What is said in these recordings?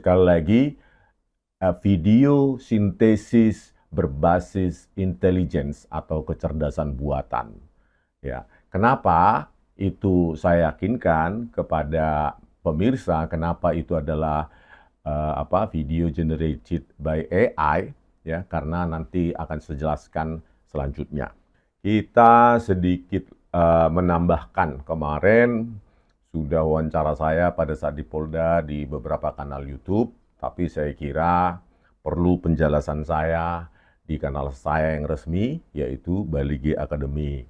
sekali lagi video sintesis berbasis intelligence atau kecerdasan buatan. Ya, kenapa itu saya yakinkan kepada pemirsa? Kenapa itu adalah video generated by AI? Ya, karena nanti akan saya jelaskan selanjutnya. Kita sedikit menambahkan, kemarin sudah wawancara saya pada saat di Polda di beberapa kanal YouTube, tapi saya kira perlu penjelasan saya di kanal saya yang resmi, yaitu Bali G Academy.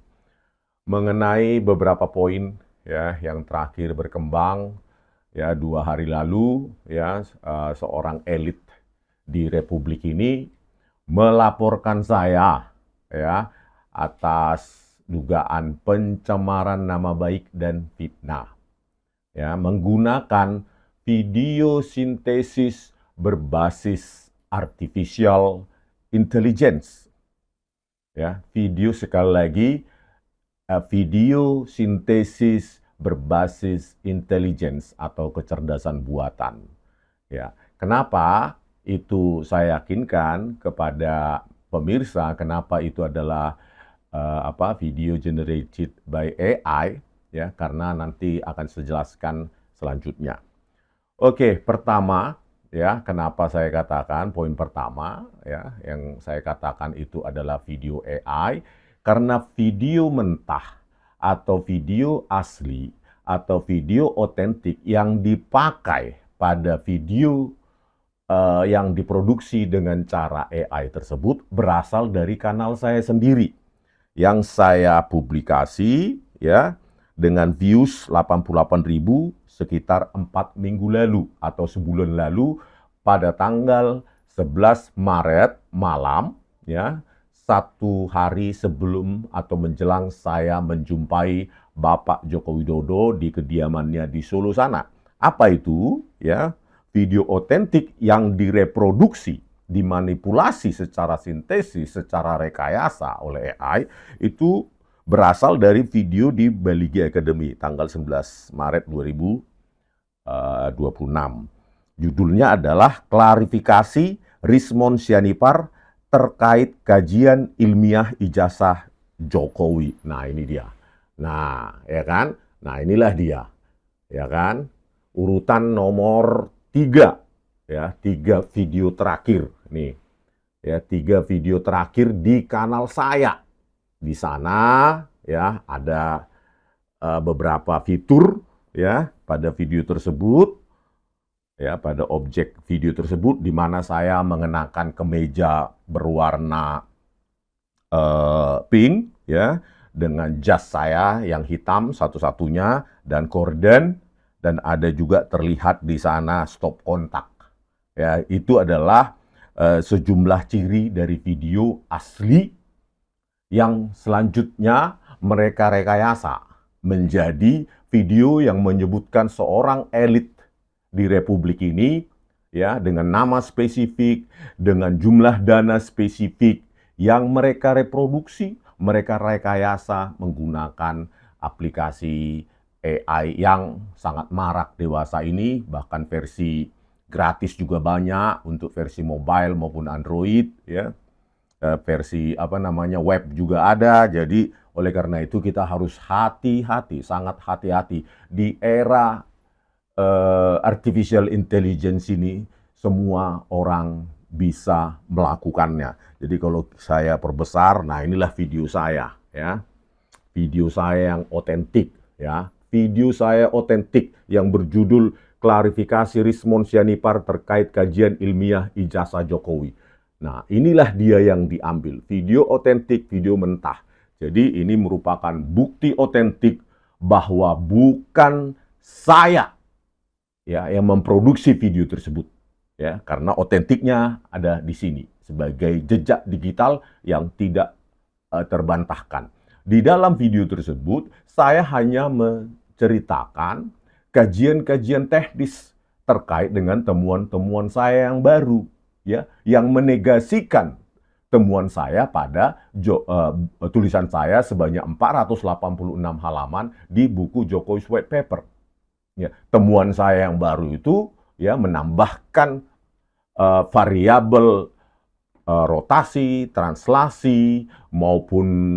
Mengenai beberapa poin ya yang terakhir berkembang ya 2 hari lalu ya seorang elit di Republik ini melaporkan saya ya atas dugaan pencemaran nama baik dan fitnah. Ya, menggunakan video sintesis berbasis artificial intelligence. Ya, video sekali lagi video sintesis berbasis intelligence atau kecerdasan buatan. Ya, kenapa itu saya yakinkan kepada pemirsa? Kenapa itu adalah video generated by AI? Ya, karena nanti akan saya jelaskan selanjutnya. Oke, pertama ya, kenapa saya katakan poin pertama ya yang saya katakan itu adalah video AI, karena video mentah atau video asli atau video otentik yang dipakai pada video yang diproduksi dengan cara AI tersebut berasal dari kanal saya sendiri yang saya publikasi ya dengan views 88.000 sekitar 4 minggu lalu atau sebulan lalu pada tanggal 11 Maret malam ya, 1 hari sebelum atau menjelang saya menjumpai Bapak Joko Widodo di kediamannya di Solo sana. Apa itu? Ya, video otentik yang direproduksi, dimanipulasi secara sintesis, secara rekayasa oleh AI itu berasal dari video di Bali G Academy tanggal 11 Maret 2026. Judulnya adalah Klarifikasi Rismon Sianipar terkait kajian ilmiah ijazah Jokowi. Nah, ini dia. Nah, ya kan? Nah, inilah dia. Ya kan? Urutan nomor 3. Ya, 3 video terakhir nih. Ya, 3 video terakhir di kanal saya. Di sana ya ada beberapa fitur ya pada video tersebut ya, pada objek video tersebut di mana saya mengenakan kemeja berwarna pink ya dengan jas saya yang hitam satu-satunya dan korden, dan ada juga terlihat di sana stop kontak. Ya, itu adalah sejumlah ciri dari video asli yang selanjutnya mereka rekayasa menjadi video yang menyebutkan seorang elit di Republik ini ya dengan nama spesifik, dengan jumlah dana spesifik yang mereka reproduksi, mereka rekayasa menggunakan aplikasi AI yang sangat marak dewasa ini, bahkan versi gratis juga banyak untuk versi mobile maupun Android ya. Versi web juga ada. Jadi oleh karena itu kita harus hati-hati, sangat hati-hati di era artificial intelligence ini. Semua orang bisa melakukannya. Jadi kalau saya perbesar, nah inilah video saya ya, video saya yang otentik ya, video saya otentik yang berjudul Klarifikasi Rismon Sianipar terkait kajian ilmiah ijazah Jokowi. Nah, inilah dia yang diambil, video otentik, video mentah. Jadi ini merupakan bukti otentik bahwa bukan saya ya yang memproduksi video tersebut. Ya, karena otentiknya ada di sini sebagai jejak digital yang tidak terbantahkan. Di dalam video tersebut, saya hanya menceritakan kajian-kajian teknis terkait dengan temuan-temuan saya yang baru. Ya, yang menegasikan temuan saya pada tulisan saya sebanyak 486 halaman di buku Jokowi's White Paper. Ya, temuan saya yang baru itu ya, menambahkan variabel rotasi, translasi, maupun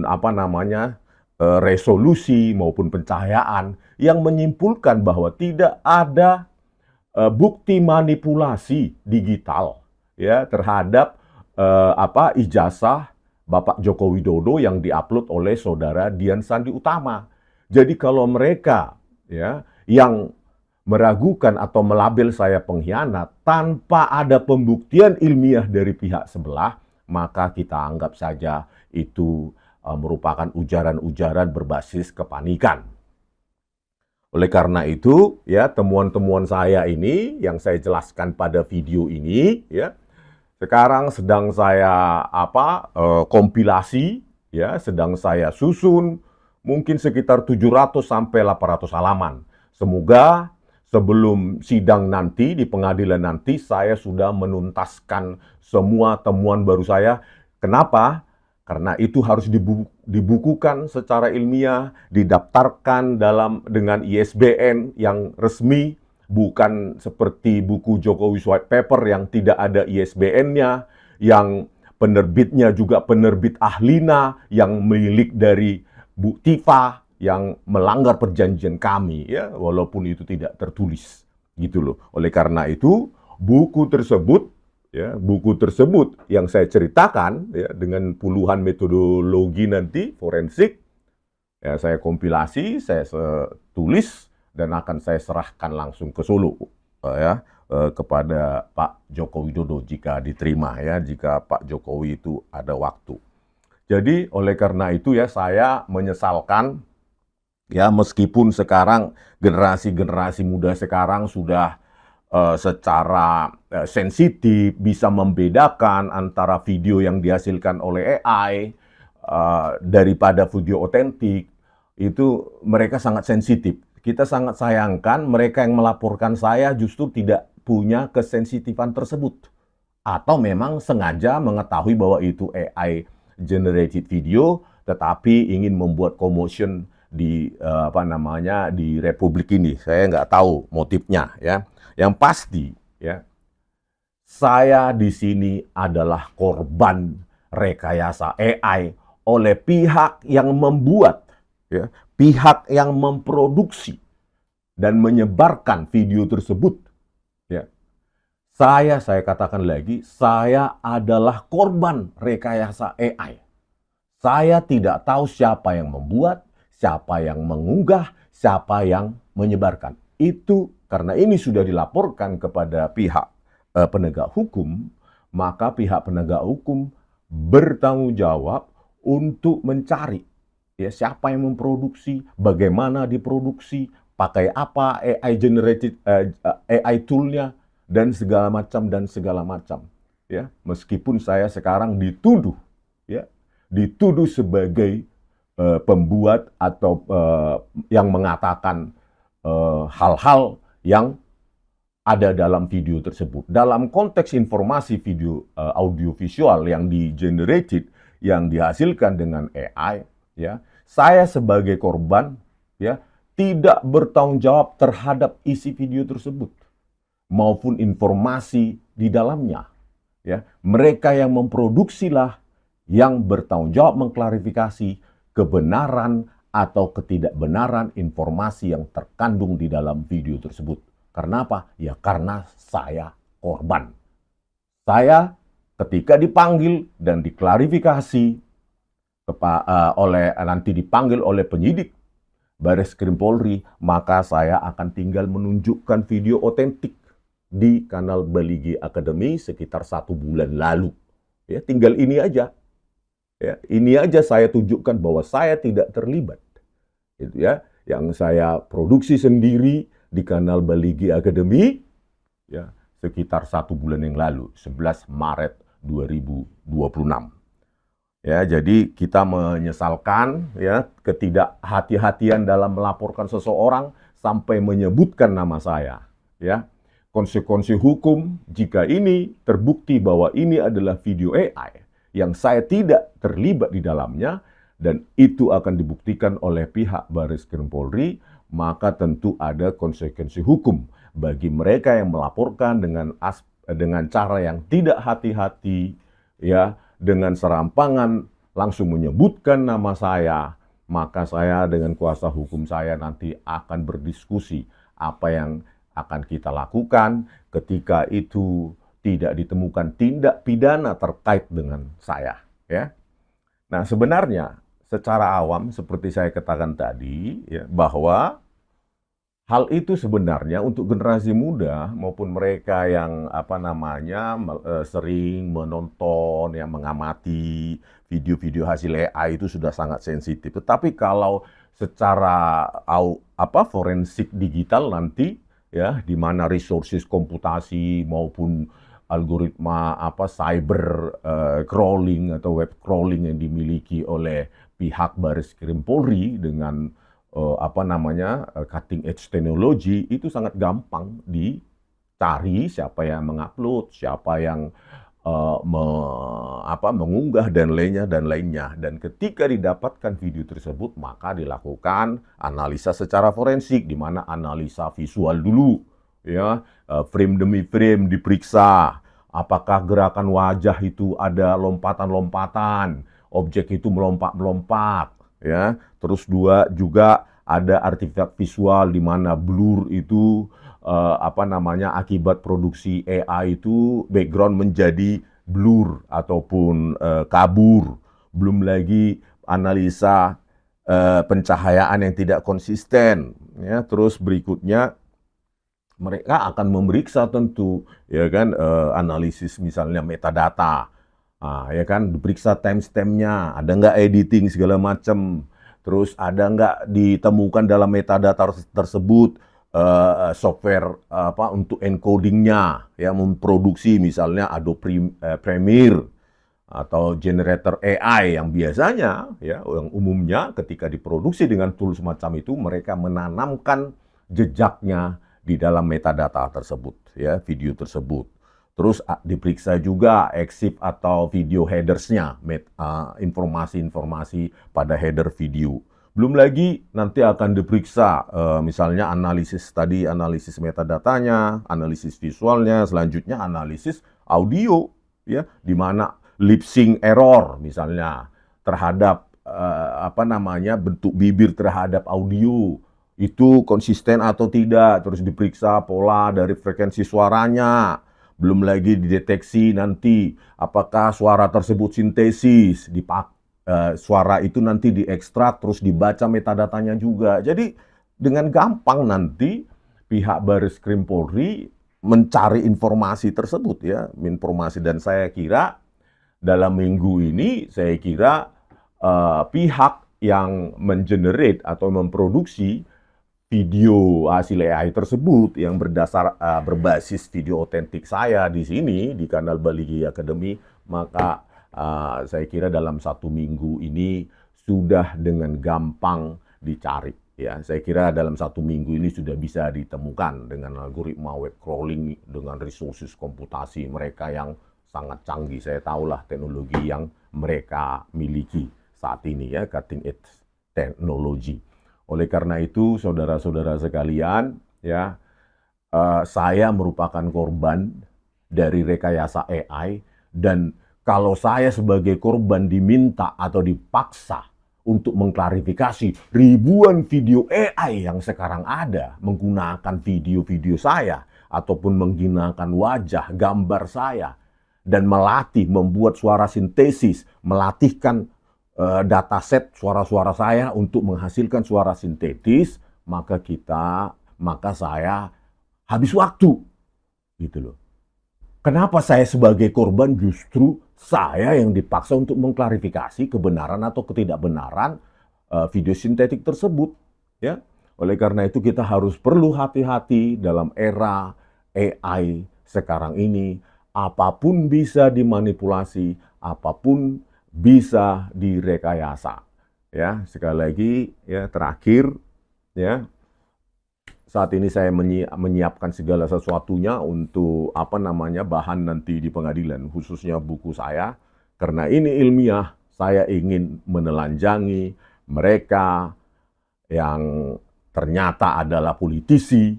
resolusi maupun pencahayaan yang menyimpulkan bahwa tidak ada bukti manipulasi digital ya terhadap ijazah Bapak Joko Widodo yang diupload oleh saudara Dian Sandi Utama. Jadi kalau mereka ya yang meragukan atau melabel saya pengkhianat tanpa ada pembuktian ilmiah dari pihak sebelah, maka kita anggap saja itu merupakan ujaran-ujaran berbasis kepanikan. Oleh karena itu, ya, temuan-temuan saya ini yang saya jelaskan pada video ini, ya, sekarang sedang saya kompilasi, ya, sedang saya susun, mungkin sekitar 700 sampai 800 halaman. Semoga sebelum sidang nanti, di pengadilan nanti, saya sudah menuntaskan semua temuan baru saya. Kenapa? Karena itu harus dibukukan secara ilmiah, didaftarkan dengan ISBN yang resmi, bukan seperti buku Jokowi White Paper yang tidak ada ISBN-nya, yang penerbitnya juga penerbit Ahlina, yang milik dari Bu Tifa, yang melanggar perjanjian kami, ya, walaupun itu tidak tertulis, gitu loh. Oleh karena itu, buku tersebut yang saya ceritakan, ya, dengan puluhan metodologi nanti forensik, ya, saya kompilasi, saya tulis, dan akan saya serahkan langsung ke Solo, kepada Pak Joko Widodo jika diterima, ya, jika Pak Jokowi itu ada waktu. Jadi oleh karena itu, ya, saya menyesalkan. Ya, meskipun sekarang generasi muda sekarang sudah secara sensitif bisa membedakan antara video yang dihasilkan oleh AI daripada video otentik, itu mereka sangat sensitif. Kita sangat sayangkan mereka yang melaporkan saya justru tidak punya kesensitifan tersebut. Atau memang sengaja mengetahui bahwa itu AI generated video, tetapi ingin membuat commotion di di Republik ini. Saya nggak tahu motifnya, ya. Yang pasti, ya, saya di sini adalah korban rekayasa AI oleh pihak yang membuat, ya, pihak yang memproduksi dan menyebarkan video tersebut, ya. Saya katakan lagi, saya adalah korban rekayasa AI. Saya tidak tahu siapa yang membuat, siapa yang mengunggah, siapa yang menyebarkan. Itu karena ini sudah dilaporkan kepada pihak penegak hukum, maka pihak penegak hukum bertanggung jawab untuk mencari, ya, siapa yang memproduksi, bagaimana diproduksi, pakai apa AI generated AI toolnya, dan segala macam. Ya, meskipun saya sekarang dituduh sebagai pembuat atau yang mengatakan hal-hal yang ada dalam video tersebut. Dalam konteks informasi video audiovisual yang di-generated, yang dihasilkan dengan AI, ya, saya sebagai korban, ya, tidak bertanggung jawab terhadap isi video tersebut maupun informasi di dalamnya. Ya, mereka yang memproduksilah yang bertanggung jawab mengklarifikasi kebenaran atau ketidakbenaran informasi yang terkandung di dalam video tersebut. Karena apa? Ya karena saya korban. Saya ketika dipanggil dan diklarifikasi nanti dipanggil oleh penyidik Bareskrim Polri, maka saya akan tinggal menunjukkan video otentik di kanal Baligi Academy sekitar 1 bulan lalu. Ya, tinggal ini aja. Ya, ini aja saya tunjukkan bahwa saya tidak terlibat. Itu, ya, yang saya produksi sendiri di kanal Baligi Academy, ya, sekitar 1 bulan yang lalu, 11 Maret 2026. Ya, jadi kita menyesalkan, ya, ketidakhati-hatian dalam melaporkan seseorang sampai menyebutkan nama saya. Ya, konsekuensi hukum jika ini terbukti bahwa ini adalah video AI yang saya tidak terlibat di dalamnya, dan itu akan dibuktikan oleh pihak Bareskrim Polri, maka tentu ada konsekuensi hukum. bagi mereka yang melaporkan dengan cara yang tidak hati-hati, ya, dengan serampangan langsung menyebutkan nama saya, maka saya dengan kuasa hukum saya nanti akan berdiskusi apa yang akan kita lakukan ketika itu tidak ditemukan tindak pidana terkait dengan saya, ya. Nah, sebenarnya secara awam seperti saya katakan tadi, ya, bahwa hal itu sebenarnya untuk generasi muda maupun mereka yang sering menonton, yang mengamati video-video hasil AI itu sudah sangat sensitif. Tetapi kalau secara forensik digital nanti, ya, di mana resources komputasi maupun algoritma cyber crawling atau web crawling yang dimiliki oleh pihak Baris Krim Polri dengan cutting edge teknologi itu sangat gampang dicari siapa yang mengupload, siapa yang mengunggah dan lainnya. Dan ketika didapatkan video tersebut maka dilakukan analisa secara forensik, di mana analisa visual dulu, ya, frame demi frame diperiksa, apakah gerakan wajah itu ada lompatan-lompatan, objek itu melompat-melompat, ya. Terus juga ada artefak visual di mana blur itu akibat produksi AI itu background menjadi blur ataupun kabur. Belum lagi analisa pencahayaan yang tidak konsisten, ya. Terus berikutnya mereka akan memeriksa tentu, ya kan, analisis misalnya metadata. Ya kan, diperiksa timestamp-nya, ada nggak editing segala macam. Terus ada nggak ditemukan dalam metadata tersebut software untuk encodingnya, ya, memproduksi misalnya Adobe Premiere atau generator AI yang biasanya, ya, yang umumnya ketika diproduksi dengan tools semacam itu mereka menanamkan jejaknya di dalam metadata tersebut, ya, video tersebut. Terus diperiksa juga EXIF atau video headers-nya, informasi-informasi pada header video. Belum lagi nanti akan diperiksa misalnya analisis metadatanya, analisis visualnya, selanjutnya analisis audio, ya, di mana lip sync error misalnya terhadap bentuk bibir terhadap audio itu konsisten atau tidak, terus diperiksa pola dari frekuensi suaranya. Belum lagi dideteksi nanti apakah suara tersebut sintesis, suara itu nanti diekstrak terus dibaca metadatanya juga. Jadi dengan gampang nanti pihak Baris Krim Polri mencari informasi tersebut, ya, informasi. Dan saya kira dalam minggu ini pihak yang mengenerate atau memproduksi video hasil AI tersebut yang berbasis video otentik saya di sini di kanal Baligi Academy, maka saya kira dalam 1 minggu ini sudah dengan gampang dicari, ya. Saya kira dalam 1 minggu ini sudah bisa ditemukan dengan algoritma web crawling, dengan resources komputasi mereka yang sangat canggih. Saya tahulah teknologi yang mereka miliki saat ini, ya, cutting edge teknologi. Oleh karena itu, saudara-saudara sekalian, ya, saya merupakan korban dari rekayasa AI, dan kalau saya sebagai korban diminta atau dipaksa untuk mengklarifikasi ribuan video AI yang sekarang ada menggunakan video-video saya ataupun menggunakan wajah, gambar saya, dan membuat suara sintesis, melatihkan dataset suara-suara saya untuk menghasilkan suara sintetis, maka saya habis waktu, gitu loh. Kenapa saya sebagai korban justru saya yang dipaksa untuk mengklarifikasi kebenaran atau ketidakbenaran video sintetik tersebut, ya? Oleh karena itu kita perlu hati-hati dalam era AI sekarang ini. Apapun bisa dimanipulasi, apapun bisa direkayasa, ya. Sekali lagi, ya, terakhir, ya, saat ini saya menyiapkan segala sesuatunya untuk bahan nanti di pengadilan, khususnya buku saya, karena ini ilmiah. Saya ingin menelanjangi mereka yang ternyata adalah politisi,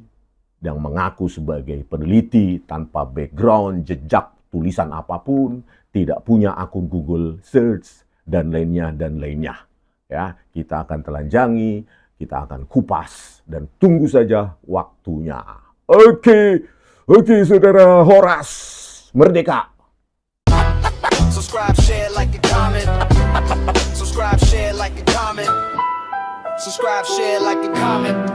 yang mengaku sebagai peneliti tanpa background, jejak, tulisan apapun, tidak punya akun Google Search, dan lainnya, dan lainnya. Ya, kita akan telanjangi, kita akan kupas, dan tunggu saja waktunya. Oke, Saudara Horas, merdeka! Subscribe, share, like, and comment. Subscribe, share, like, and comment. Subscribe, share, like, and comment.